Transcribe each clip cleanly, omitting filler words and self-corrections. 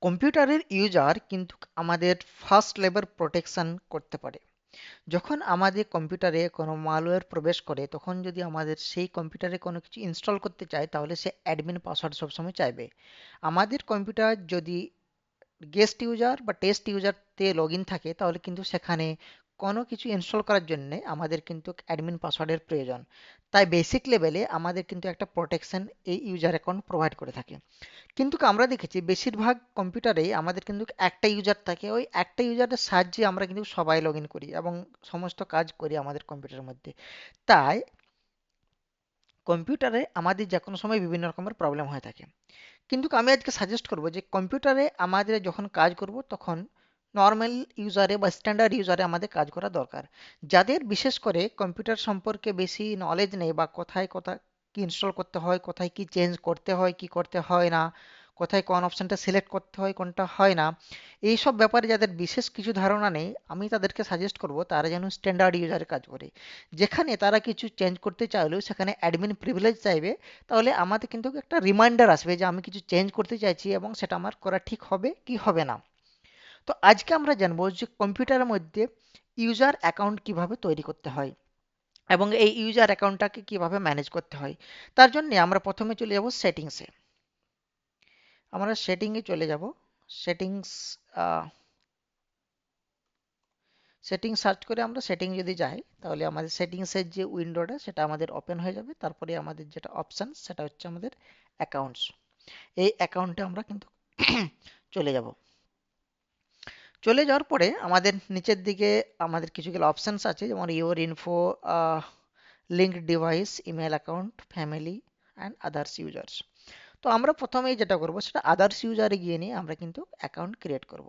কম্পিউটারের ইউজার কিন্তু আমাদের ফার্স্ট লেভেল প্রোটেকশন করতে পারে। যখন আমাদের কম্পিউটারে কোনো malware প্রবেশ করে, তখন যদি আমাদের সেই কম্পিউটারে কোনো কিছু ইনস্টল করতে চায়, তাহলে সে অ্যাডমিন পাসওয়ার্ড সবসময় চাইবে। আমাদের কম্পিউটার যদি গেস্ট ইউজার বা টেস্ট ইউজারতে লগ ইন থাকে, তাহলে কিন্তু সেখানে কোনো কিছু ইনস্টল করার জন্য আমাদের কিন্তু অ্যাডমিন পাসওয়ার্ডের প্রয়োজন। তাই বেসিক লেভেলে আমাদের কিন্তু একটা প্রোটেকশন এই ইউজার অ্যাকাউন্ট প্রোভাইড করে থাকে। কিন্তু আমরা দেখেছি বেশিরভাগ কম্পিউটারেই আমাদের কিন্তু একটা ইউজার থাকে, ওই একটা ইউজারের সাহায্যে আমরা কিন্তু সবাই লগ ইন করি এবং সমস্ত কাজ করি আমাদের কম্পিউটারের মধ্যে। তাই কম্পিউটারে আমাদের যে কোনো সময় বিভিন্ন রকমের প্রবলেম হয়ে থাকে। কিন্তু আমি আজকে সাজেস্ট করব যে কম্পিউটারে আমাদের যখন কাজ করব, তখন নর্মাল ইউজারে বা স্ট্যান্ডার্ড ইউজারে আমাদের কাজ করা দরকার। যাদের বিশেষ করে কম্পিউটার সম্পর্কে বেশি নলেজ নেই, বা কোথায় কোথায় কি ইনস্টল করতে হয়, কোথায় কি চেঞ্জ করতে হয়, কি করতে হয় না, কোথায় কোন অপশনটা সিলেক্ট করতে হয়, কোনটা হয় না, এইসব ব্যাপারে যাদের বিশেষ কিছু ধারণা নেই, আমি তাদেরকে সাজেস্ট করব তারা যেন স্ট্যান্ডার্ড ইউজারে কাজ করে। যেখানে তারা কিছু চেঞ্জ করতে চাইলেও সেখানে অ্যাডমিন প্রিভিলেজ চাইবে, তাহলে আমাদের কিন্তু একটা রিমাইন্ডার আসবে যে আমি কিছু চেঞ্জ করতে চাইছি এবং সেটা আমার করা ঠিক হবে কি হবে না। তো আজকে আমরা জানবো যে কম্পিউটারের মধ্যে ইউজার অ্যাকাউন্ট কিভাবে তৈরি করতে হয় এবং এই ইউজার অ্যাকাউন্টটাকে কিভাবে ম্যানেজ করতে হয়। তার জন্য আমরা প্রথমে চলে যাব সেটিংসে। আমরা সেটিংয়ে চলে যাব। সেটিংস, সেটিং সার্চ করে আমরা সেটিং যদি যাই, তাহলে আমাদের সেটিংসের যে উইন্ডোটা সেটা আমাদের ওপেন হয়ে যাবে। তারপরে আমাদের যেটা অপশন সেটা হচ্ছে আমাদের অ্যাকাউন্টস। এই অ্যাকাউন্টে আমরা কিন্তু চলে যাব। চলে যাওয়ার পরে আমাদের নিচের দিকে আমাদের কিছুগুলো অপশনস আছে, যেমন your info, linked device, email account, family and others users. তো আমরা প্রথমেই যেটা করব সেটা আদার্স ইউজারে গিয়ে নিয়ে আমরা কিন্তু অ্যাকাউন্ট ক্রিয়েট করব।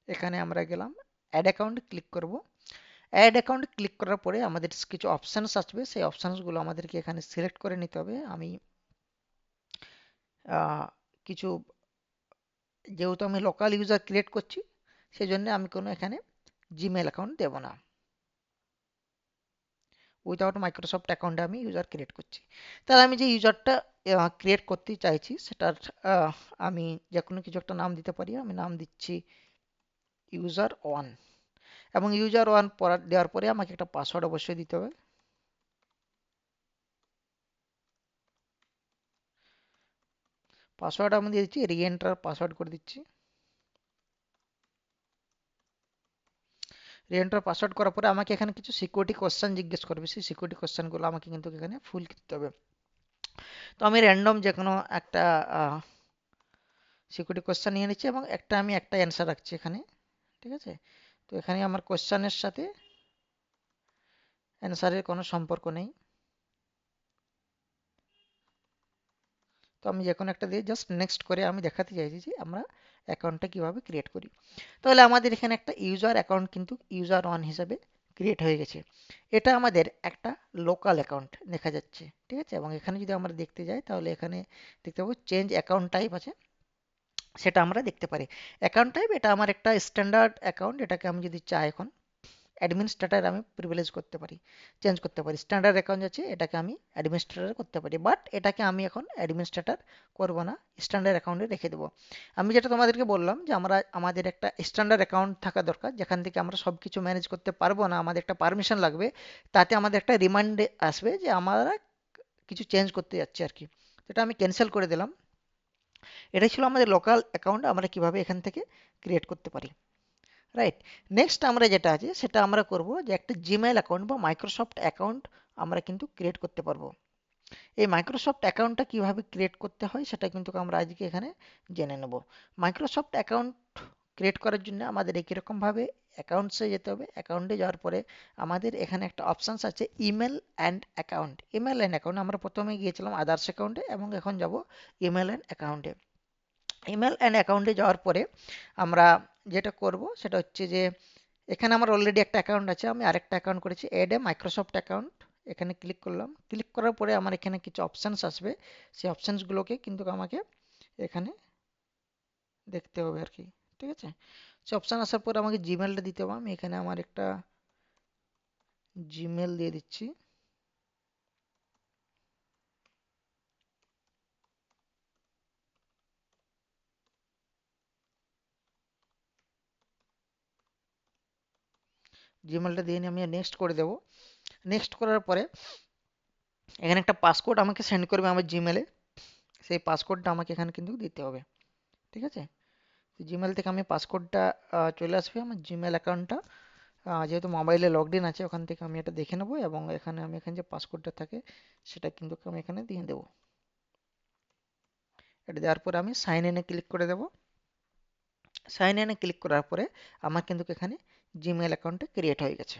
এখানে আমরা গেলাম, অ্যাড অ্যাকাউন্ট ক্লিক করব। অ্যাড অ্যাকাউন্ট ক্লিক করার পরে আমাদের কিছু অপশনস আসবে, সেই অপশনসগুলো আমাদেরকে এখানে সিলেক্ট করে নিতে হবে। আমি কিছু, যেহেতু আমি লোকাল ইউজার ক্রিয়েট করছি, সেই জন্য আমি কোনো এখানে জিমেল অ্যাকাউন্ট দেব না। উইদাউট মাইক্রোসফট অ্যাকাউন্টে আমি ইউজার ক্রিয়েট করছি। তাহলে আমি যে ইউজারটা ক্রিয়েট করতে চাইছি সেটার আহ, আমি যে কোনো কিছু একটা নাম দিতে পারি। আমি নাম দিচ্ছি ইউজার ওয়ান, এবং ইউজার ওয়ান দেওয়ার পরে আমাকে একটা পাসওয়ার্ড অবশ্যই দিতে হবে। পাসওয়ার্ড আমি দিয়ে দিচ্ছি, রি এন্টার পাসওয়ার্ড করে দিচ্ছি। রি এন্টার পাসওয়ার্ড করার পরে আমাকে এখানে কিছু সিকিউরিটি কোশ্চেন জিজ্ঞেস করবে, সেই সিকিউরিটি কোশ্চেনগুলো আমাকে কিন্তু এখানে ফুল করতে হবে। তো আমি র্যান্ডম যে কোনো একটা সিকিউরিটি কোশ্চেন নিয়ে নিচ্ছি এবং আমি একটা অ্যান্সার রাখছি এখানে। ঠিক আছে? তো এখানে আমার কোশ্চেনের সাথে অ্যান্সারের কোনো সম্পর্ক নেই। তো আমি যে কোনো একটা দিয়ে জাস্ট নেক্সট করে আমি দেখাতে চাইছি যে আমরা অ্যাকাউন্টটা কিভাবে ক্রিয়েট করি। তাহলে আমাদের এখানে একটা ইউজার অ্যাকাউন্ট কিন্তু ইউজার ওয়ান হিসাবে ক্রিয়েট হয়ে গেছে। এটা আমাদের একটা লোকাল অ্যাকাউন্ট দেখা যাচ্ছে। ঠিক আছে? এবং এখানে যদি আমরা দেখতে যাই, তাহলে এখানে দেখতে পাবো চেঞ্জ অ্যাকাউন্ট টাইপ আছে, সেটা আমরা দেখতে পারি। অ্যাকাউন্ট টাইপ এটা আমার একটা স্ট্যান্ডার্ড অ্যাকাউন্ট, এটাকে আমি যদি চাই এখন অ্যাডমিনিস্ট্রেটর আমি প্রিভিলেজ করতে পারি, চেঞ্জ করতে পারি। স্ট্যান্ডার্ড অ্যাকাউন্ট আছে, এটাকে আমি অ্যাডমিনিস্ট্রেটর করতে পারি, বাট এটাকে আমি এখন অ্যাডমিনিস্ট্রেটর করব না, স্ট্যান্ডার্ড অ্যাকাউন্টে রেখে দেবো। আমি যেটা তোমাদেরকে বললাম যে আমাদের একটা স্ট্যান্ডার্ড অ্যাকাউন্ট থাকা দরকার, যেখান থেকে আমরা সব কিছু ম্যানেজ করতে পারবো না, আমাদের একটা পারমিশন লাগবে। তাতে আমাদের একটা রিমাইন্ড আসবে যে আমরা কিছু চেঞ্জ করতে যাচ্ছি আর কি। এটা আমি ক্যান্সেল করে দিলাম। এটাই ছিল আমাদের লোকাল অ্যাকাউন্ট, আমরা কিভাবে এখান থেকে ক্রিয়েট করতে পারি। রাইট। নেক্সট আমরা যেটা আছে সেটা আমরা করব যে একটা জিমেল অ্যাকাউন্ট বা মাইক্রোসফট অ্যাকাউন্ট আমরা কিন্তু ক্রিয়েট করতে পারবো। এই মাইক্রোসফট অ্যাকাউন্টটা কিভাবে ক্রিয়েট করতে হয় সেটা কিন্তু আমরা আজকে এখানে জেনে নেব। মাইক্রোসফট অ্যাকাউন্ট ক্রিয়েট করার জন্য আমাদের একই রকম ভাবে অ্যাকাউন্টসে যেতে হবে। অ্যাকাউন্টে যাওয়ার পরে আমাদের এখানে একটা অপশানস আছে email and account. Email and account আমরা প্রথমে গিয়েছিলাম আদার্স অ্যাকাউন্টে এবং এখন যাব ইমেল অ্যান্ড অ্যাকাউন্টে। ইমেল অ্যান্ড অ্যাকাউন্টে যাওয়ার পরে আমরা যেটা করব সেটা হচ্ছে যে এখানে আমার অলরেডি একটা অ্যাকাউন্ট আছে, আমি আরেকটা অ্যাকাউন্ট করেছি, এড এ মাইক্রোসফট অ্যাকাউন্ট। এখানে ক্লিক করলাম। ক্লিক করার পরে আমার এখানে কিছু অপশানস আসবে, সেই অপশানসগুলোকে কিন্তু আমাকে এখানে দেখতে হবে আর কি। ঠিক আছে? সে অপশান আসার পর আমাকে জিমেলটা দিতে হবে। আমি এখানে আমার একটা জিমেল দিয়ে দিচ্ছি। জিমেলটা দিয়ে নিয়ে আমি নেক্সট করে দেবো। নেক্সট করার পরে এখানে একটা পাসকোড আমাকে সেন্ড করবে আমার জিমেলে, সেই পাসকোডটা আমাকে এখানে কিন্তু দিতে হবে। ঠিক আছে, জিমেল থেকে আমি পাসকোডটা চলে আসবে আমার জিমেল অ্যাকাউন্টটা, যেহেতু মোবাইলে লগড ইন আছে ওখান থেকে আমি এটা দেখে নেবো, এবং এখানে আমি এখানে যে পাসকোডটা থাকে সেটা কিন্তু আমি এখানে দিয়ে দেবো। এটা দেওয়ার পরে আমি সাইন ইনে ক্লিক করে দেবো। সাইন ইনে ক্লিক করার পরে আমার কিন্তু এখানে জিমেল অ্যাকাউন্টটা ক্রিয়েট হয়ে গেছে।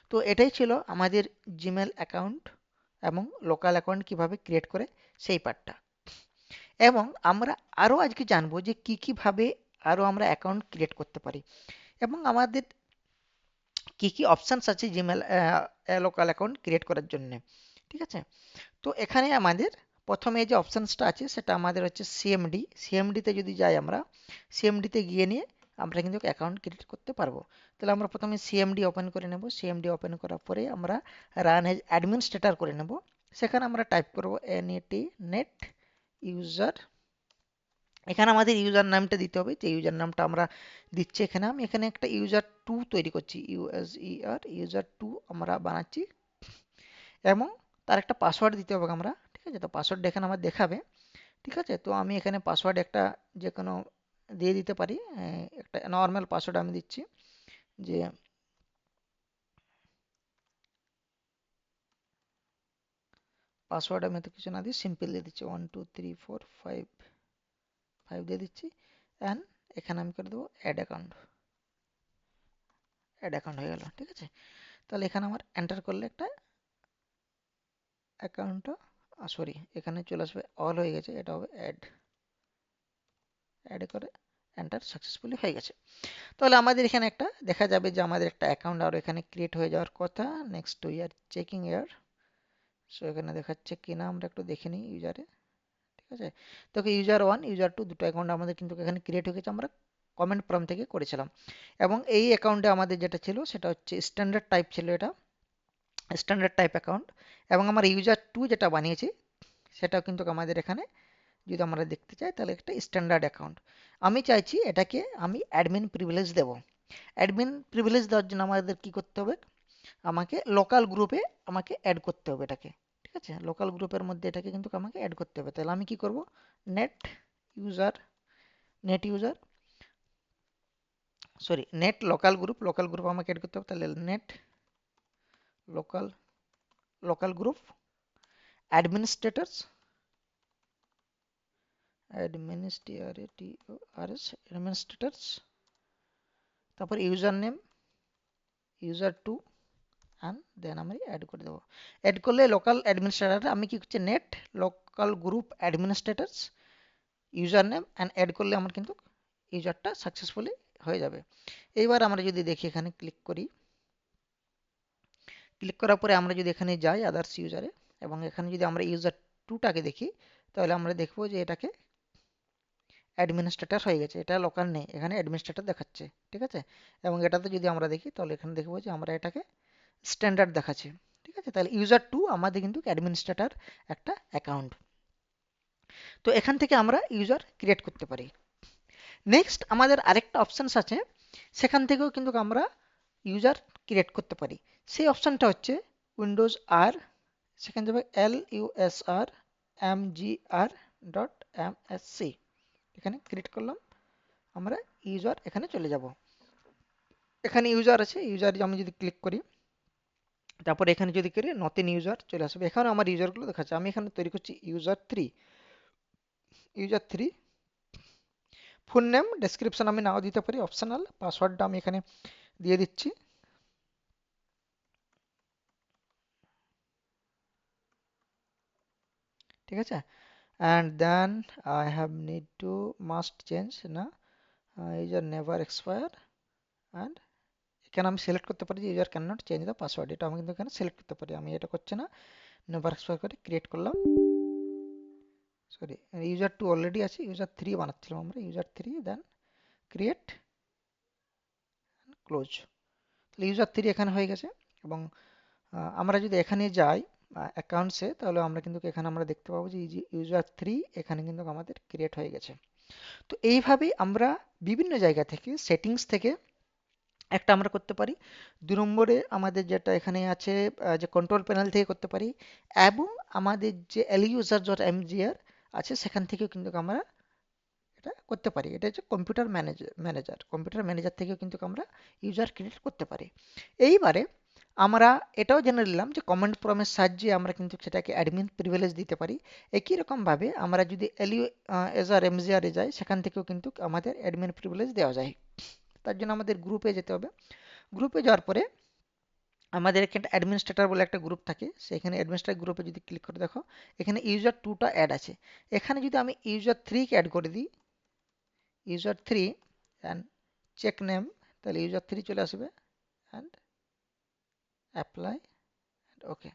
তো এটাই ছিল আমাদের জিমেল অ্যাকাউন্ট এবং লোকাল অ্যাকাউন্ট কিভাবে ক্রিয়েট করে সেই পার্টটা। এবং আমরা আরও আজকে জানবো যে কি কিভাবে আরও আমরা অ্যাকাউন্ট ক্রিয়েট করতে পারি, এবং আমাদের কি কি অপশানস আছে জিমেল লোকাল অ্যাকাউন্ট ক্রিয়েট করার জন্য। ঠিক আছে, তো এখানে আমাদের প্রথমে যে অপশানসটা আছে সেটা আমাদের হচ্ছে সিএমডি। সিএমডিতে যদি যাই আমরা, সিএমডিতে গিয়ে নিয়ে আমরা কিন্তু অ্যাকাউন্ট ক্রিয়েট করতে পারবো। তাহলে আমরা প্রথমে সিএমডি ওপেন করে নেব। সিএমডি ওপেন করার পরে আমরা রান এজ অ্যাডমিনিস্ট্রেটর করে নেব। সেখানে আমরা টাইপ করব এনএটি নেট ইউজার। এখানে আমাদের ইউজার নামটা দিতে হবে, যে ইউজার নামটা আমরা দিচ্ছি এখানে। আমি এখানে একটা ইউজার টু তৈরি করছি, ইউএসইআর ইউজার টু আমরা বানাচ্ছি, এবং তার একটা পাসওয়ার্ড দিতে হবে আমরা। ঠিক আছে, তো পাসওয়ার্ড এখানে আমার দেখাবে। ঠিক আছে, তো আমি এখানে পাসওয়ার্ড একটা যে কোনো দিয়ে দিতে পারি। একটা নর্মাল পাসওয়ার্ড আমি দিচ্ছি, যে পাসওয়ার্ড আমি তো কিছু না দিই, সিম্পল দিয়ে দিচ্ছি 1 2 3 4 5 5 দিয়ে দিচ্ছি। অ্যান্ড এখানে আমি করে দেবো অ্যাড অ্যাকাউন্ট। অ্যাড অ্যাকাউন্ট হয়ে গেল। ঠিক আছে, তাহলে এখানে আমার এন্টার করলে একটা অ্যাকাউন্টটা, সরি এখানে চলে আসবে অল হয়ে গেছে, এটা হবে অ্যাড। অ্যাড করে এন্টার সাকসেসফুলি হয়ে গেছে। তাহলে আমাদের এখানে একটা দেখা যাবে যে আমাদের একটা অ্যাকাউন্ট আর এখানে ক্রিয়েট হয়ে যাওয়ার কথা। Next we are checking year. So এখানে দেখাচ্ছে কিনা আমরা একটু দেখে নিই ইউজারে। ঠিক আছে, তো ইউজার ওয়ান ইউজার টু দুটো অ্যাকাউন্ট আমাদের কিন্তু এখানে ক্রিয়েট হয়ে গেছে, আমরা কমেন্ট প্রম্পট থেকে করেছিলাম। এবং এই অ্যাকাউন্টে আমাদের যেটা ছিল সেটা হচ্ছে স্ট্যান্ডার্ড টাইপ ছিল, এটা স্ট্যান্ডার্ড টাইপ অ্যাকাউন্ট। এবং আমার ইউজার টু যেটা বানিয়েছি সেটাও কিন্তু আমাদের এখানে যদি আমরা দেখতে চাই তাহলে একটা স্ট্যান্ডার্ড অ্যাকাউন্ট। আমি চাইছি এটাকে আমি অ্যাডমিন প্রিভিলেজ দেব। অ্যাডমিন প্রিভিলেজ দেওয়ার জন্য আমাদের কি করতে হবে, আমাকে লোকাল গ্রুপে আমাকে অ্যাড করতে হবে এটাকে। ঠিক আছে, লোকাল গ্রুপের মধ্যে এটাকে কিন্তু আমাকে অ্যাড করতে হবে। তাহলে আমি কি করব, net user net user sorry net local group আমাকে অ্যাড করতে হবে। তাহলে net local local group administrators administrators, তারপর user name user two, and then আমি অ্যাড করে দেবো। অ্যাড করলে লোকাল অ্যাডমিনিস্ট্রেটর আমি কি করছি, net local group administrators user name and add করলে আমার কিন্তু ইউজারটা সাকসেসফুলি হয়ে যাবে। এইবার আমরা যদি দেখি এখানে ক্লিক করি, ক্লিক করার পরে আমরা যদি এখানে যাই আদার্স ইউজারে, এবং এখানে যদি আমরা ইউজার টুটাকে দেখি তাহলে আমরা দেখবো যে এটাকে অ্যাডমিনিস্ট্রেটর হয়ে গেছে, এটা লোকাল নেই, এখানে অ্যাডমিনিস্ট্রেটর দেখাচ্ছে। ঠিক আছে, এবং এটাতে যদি আমরা দেখি তাহলে এখানে দেখবো যে আমরা এটাকে স্ট্যান্ডার্ড দেখাচ্ছে। ঠিক আছে, তাহলে ইউজার টু আমাদের কিন্তু অ্যাডমিনিস্ট্রেটর একটা অ্যাকাউন্ট। তো এখান থেকে আমরা ইউজার ক্রিয়েট করতে পারি। নেক্সট আমাদের আরেকটা অপশানস আছে, সেখান থেকেও কিন্তু আমরা ইউজার ক্রিয়েট করতে পারি। সেই অপশানটা হচ্ছে উইন্ডোজ আর, সেখানে যাবে LUSRMGR.MSC, এখানে ক্রিয়েট করলাম, আমরা ইউজার এখানে চলে যাব। এখানে ইউজার আছে, ইউজার আমি যদি ক্লিক করি তারপর এখানে যদি করি নতুন ইউজার চলে আসবে। এখানে আমার ইউজারগুলো দেখাচ্ছে, আমি এখানে তৈরি করছি user three. User three full name description আমি নাও দিতে পারি, অপশনাল। পাসওয়ার্ডটা আমি এখানে দিয়ে দিচ্ছি। ঠিক আছে, and then I have need to must change না, ইউজার নেভার এক্সপায়ার। অ্যান্ড এখানে আমি সিলেক্ট করতে পারি যে user can not change the password, এটা আমি কিন্তু এখানে সিলেক্ট করতে পারি। আমি এটা করছি না, নেভার এক্সপায়ার করে ক্রিয়েট করলাম। সরি, ইউজার টু অলরেডি আছে, ইউজার থ্রি বানাচ্ছিলাম আমরা, user three then create close. তাহলে ইউজার থ্রি এখানে হয়ে গেছে। এবং আমরা যদি এখানে যাই অ্যাকাউন্টসে, তাহলে আমরা কিন্তু এখানে আমরা দেখতে পাবো যে ইউজার থ্রি এখানে কিন্তু আমাদের ক্রিয়েট হয়ে গেছে। তো এইভাবেই আমরা বিভিন্ন জায়গা থেকে সেটিংস থেকে একটা আমরা করতে পারি। ২ নম্বরে আমাদের যেটা এখানে আছে যে কন্ট্রোল প্যানেল থেকে করতে পারি, এবং আমাদের যে luser.mgr আছে সেখান থেকেও কিন্তু আমরা এটা করতে পারি। এটা হচ্ছে কম্পিউটার ম্যানেজার থেকেও কিন্তু আমরা ইউজার ক্রিয়েট করতে পারি। এইবারে আমরা এটাও জেনে নিলাম যে কমান্ড প্রম্পটের সাহায্যে আমরা কিন্তু সেটাকে অ্যাডমিন প্রিভিলেজ দিতে পারি। একই রকম ভাবে আমরা যদি এলিউজার এমজিআর এ যাই, সেখান থেকেও কিন্তু আমাদের অ্যাডমিন প্রিভিলেজ দেওয়া যায়। তার জন্য আমাদের গ্রুপে যেতে হবে। গ্রুপে যাওয়ার পরে আমাদের এখানে অ্যাডমিনিস্ট্রেটর বলে একটা গ্রুপ থাকে, সেখানে অ্যাডমিনিস্ট্রেটর গ্রুপে যদি ক্লিক করে দেখো, এখানে ইউজার 2টা অ্যাড আছে। এখানে যদি আমি ইউজার 3 কে অ্যাড করে দিই, ইউজার 3 অ্যান্ড চেক নেম, তাহলে ইউজার 3 চলে আসবে, and apply, okay.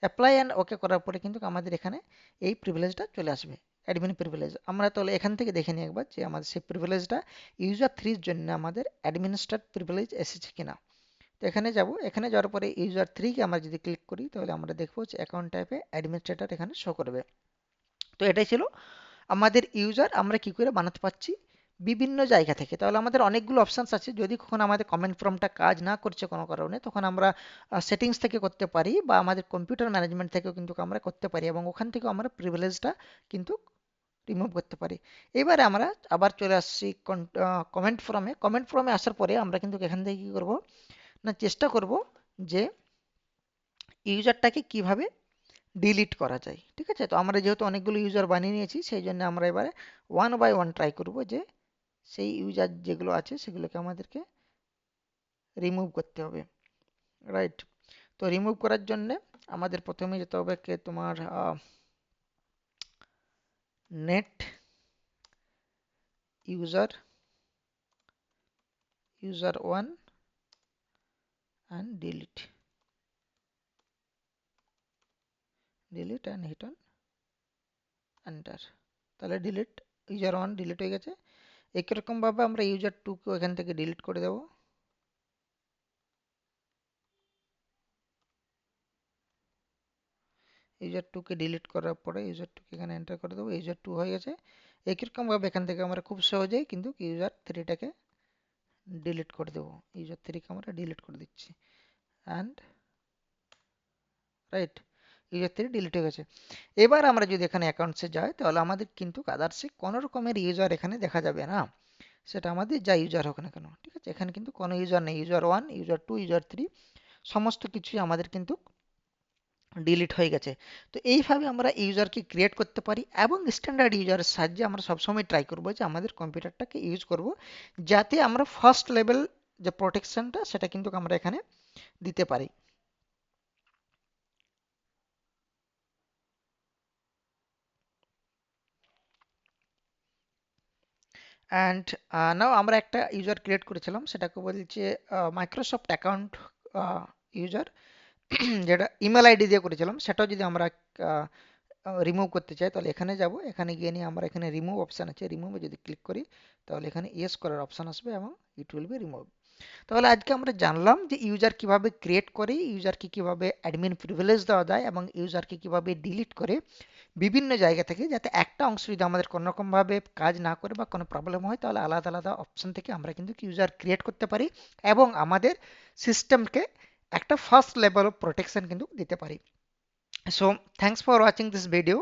Apply and okay করার পরে কিন্তু আমাদের এখানে এই প্রিভিলেজটা চলে আসবে, অ্যাডমিন প্রিভিলেজ। আমরা তাহলে এখান থেকে দেখে নিই একবার যে আমাদের সেই প্রিভিলেজটা ইউজার 3 এর জন্য আমাদের অ্যাডমিনিস্ট্রেট প্রিভিলেজ এসেছে কিনা। তো এখানে যাব, এখানে যাওয়ার পরে ইউজার 3 কে আমরা যদি ক্লিক করি, তাহলে আমরা দেখবো যে অ্যাকাউন্ট টাইপে অ্যাডমিনিস্ট্রেটর এখানে শো করবে। তো এটাই ছিল আমাদের ইউজার আমরা কি করে বানাতে পারছি বিভিন্ন জায়গা থেকে। তাহলে আমাদের অনেকগুলো অপশানস আছে। যদি কখনো আমাদের কমেন্ট ফর্মটা কাজ না করছে কোনো কারণে, তখন আমরা সেটিংস থেকে করতে পারি, বা আমাদের কম্পিউটার ম্যানেজমেন্ট থেকেও কিন্তু আমরা করতে পারি, এবং ওখান থেকেও আমরা প্রিভিলেজটা কিন্তু রিমুভ করতে পারি। এবারে আমরা আবার চলে আসছি কমেন্ট ফর্মে আসার পরে আমরা কিন্তু এখান থেকে কি করব না, চেষ্টা করব যে ইউজারটাকে কিভাবে ডিলিট করা যায়। ঠিক আছে, তো আমরা যেহেতু অনেকগুলো ইউজার বানিয়ে নিয়েছি, সেই জন্য আমরা এবারে ওয়ান বাই ওয়ান ট্রাই করব যে সেই ইউজার যেগুলো আছে সেগুলোকে আমাদেরকে রিমুভ করতে হবে, রাইট। তো রিমুভ করার জন্য আমাদের প্রথমে যেতে হবে কে তোমার net user user one and delete and hit on enter. তাহলে ডিলিট, ইউজার ওয়ান ডিলিট হয়ে গেছে। একই রকম ভাবে আমরা ইউজার টুকে এখান থেকে ডিলিট করে দেবো। ইউজার টুকে ডিলিট করার পরে ইউজার টুকে এখানে এন্টার করে দেবো, ইউজার টু হয়ে গেছে। একই রকম ভাবে এখান থেকে আমরা খুব সহজেই কিন্তু ইউজার থ্রিটাকে ডিলিট করে দেবো। ইউজার থ্রিকে আমরা ডিলিট করে দিচ্ছি, and right, user three delete হয়ে গেছে। এবার আমরা যদি এখানে অ্যাকাউন্টসে যাই, তাহলে আমাদের কিন্তু আদার্সে কোনো রকমের ইউজার এখানে দেখা যাবে না, সেটা আমাদের যা ইউজার হোক না কেন। ঠিক আছে, এখানে কিন্তু কোনো ইউজার নেই। User one, user two, user three সমস্ত কিছুই আমাদের কিন্তু ডিলিট হয়ে গেছে। তো এইভাবে আমরা ইউজারকে ক্রিয়েট করতে পারি, এবং স্ট্যান্ডার্ড ইউজারের সাহায্যে আমরা সবসময় ট্রাই করব যে আমাদের কম্পিউটারটাকে ইউজ করব, যাতে আমরা ফার্স্ট লেভেল যে প্রোটেকশনটা সেটা কিন্তু আমরা এখানে দিতে পারি। অ্যান্ড নাও আমরা একটা ইউজার ক্রিয়েট করেছিলাম, সেটাকে বলছে মাইক্রোসফট অ্যাকাউন্ট ইউজার, যেটা ইমেল আইডি দিয়ে করেছিলাম। সেটাও যদি আমরা রিমুভ করতে চাই, তাহলে এখানে যাব, এখানে গিয়ে নিয়ে আমরা এখানে রিমুভ অপশান আছে, রিমুভে যদি ক্লিক করি, তাহলে এখানে ইয়েস করার অপশান আসবে এবং ইট উইল বি রিমুভ। তাহলে আজকে আমরা জানলাম যে ইউজার কিভাবে ক্রিয়েট করে, ইউজারকে কিভাবে অ্যাডমিন প্রিভিলেজ দেওয়া যায়, এবং ইউজারকে কিভাবে ডিলিট করে বিভিন্ন জায়গা থেকে, যাতে একটা অংশ যদি আমাদের কোনো রকম ভাবে কাজ না করে বা কোনো প্রবলেম হয়, তাহলে আলাদা আলাদা অপশন থেকে আমরা কিন্তু ইউজার ক্রিয়েট করতে পারি, এবং আমাদের সিস্টেমকে একটা ফার্স্ট লেভেল অফ প্রোটেকশন কিন্তু দিতে পারি। So thanks for watching this video.